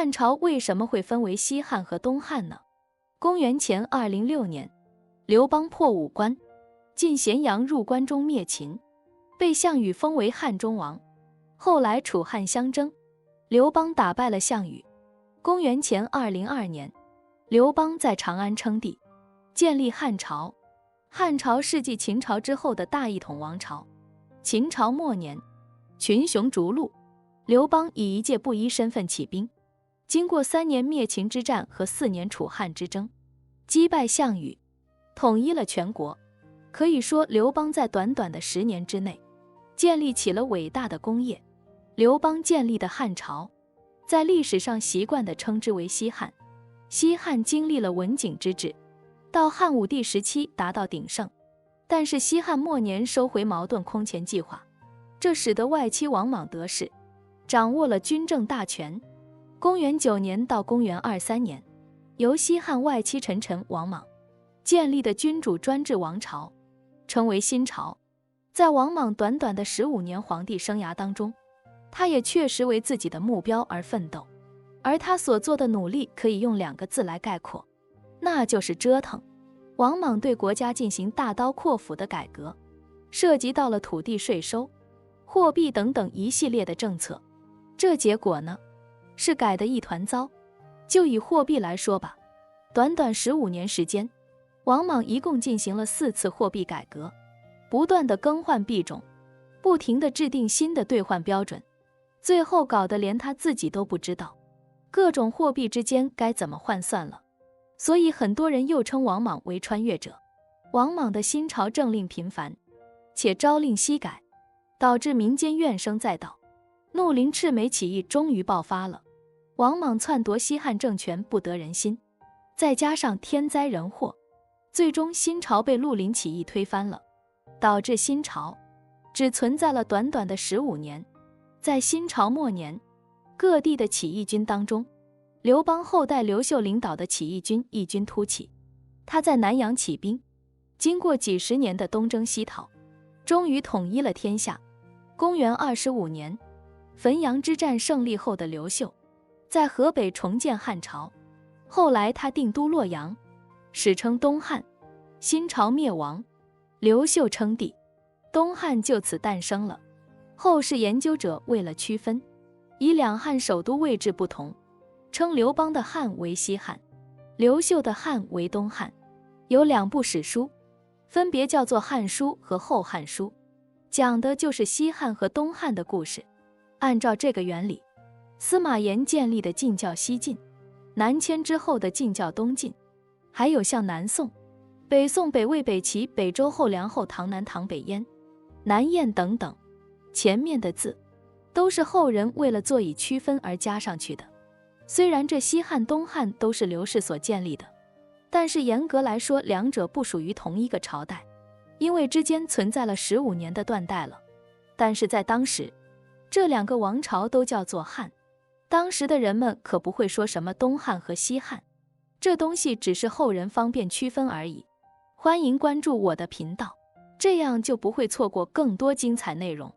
汉朝为什么会分为西汉和东汉呢？公元前206年，刘邦破武关，进咸阳入关中灭秦，被项羽封为汉中王。后来楚汉相争，刘邦打败了项羽。公元前202年，刘邦在长安称帝，建立汉朝。汉朝是继秦朝之后的大一统王朝。秦朝末年，群雄逐鹿，刘邦以一介布衣身份起兵，经过3年灭秦之战和4年楚汉之争，击败项羽，统一了全国。可以说，刘邦在短短的10年之内，建立起了伟大的功业。刘邦建立的汉朝，在历史上习惯地称之为西汉。西汉经历了文景之治，到汉武帝时期达到鼎盛，但是西汉末年收回矛盾空前计划，这使得外戚王莽得势，掌握了军政大权。公元9年到公元23年，由西汉外戚陈臣王莽建立的君主专制王朝，称为新朝。在王莽短短的15年皇帝生涯当中，他也确实为自己的目标而奋斗，而他所做的努力可以用2个字来概括，那就是折腾。王莽对国家进行大刀阔斧的改革，涉及到了土地税收、货币等等一系列的政策。这结果呢，是改得一团糟。就以货币来说吧，短短15年时间，王莽一共进行了4次货币改革，不断地更换币种，不停地制定新的兑换标准，最后搞得连他自己都不知道各种货币之间该怎么换算了。所以很多人又称王莽为穿越者。王莽的新朝政令频繁，且朝令夕改，导致民间怨声载道，怒林赤眉起义终于爆发了。王莽篡夺西汉政权不得人心，再加上天灾人祸，最终新朝被绿林起义推翻了，导致新朝只存在了短短的15年。在新朝末年，各地的起义军当中，刘邦后代刘秀领导的起义军异军突起。他在南阳起兵，经过几十年的东征西讨，终于统一了天下。公元25年，汾阳之战胜利后的刘秀，在河北重建汉朝。后来他定都洛阳，史称东汉。新朝灭亡，刘秀称帝，东汉就此诞生了。后世研究者为了区分，以2汉首都位置不同，称刘邦的汉为西汉，刘秀的汉为东汉。有2部史书，分别叫做《汉书》和《后汉书》，讲的就是西汉和东汉的故事。按照这个原理，司马炎建立的晋叫西晋，南迁之后的晋叫东晋，还有像南宋、北宋、北魏、北齐、北周、后梁、后唐、南唐、北燕、南燕等等，前面的字都是后人为了做以区分而加上去的。虽然这西汉、东汉都是刘氏所建立的，但是严格来说，2者不属于同一个朝代，因为之间存在了15年的断代了。但是在当时，这2个王朝都叫做汉，当时的人们可不会说什么东汉和西汉，这东西只是后人方便区分而已。欢迎关注我的频道，这样就不会错过更多精彩内容。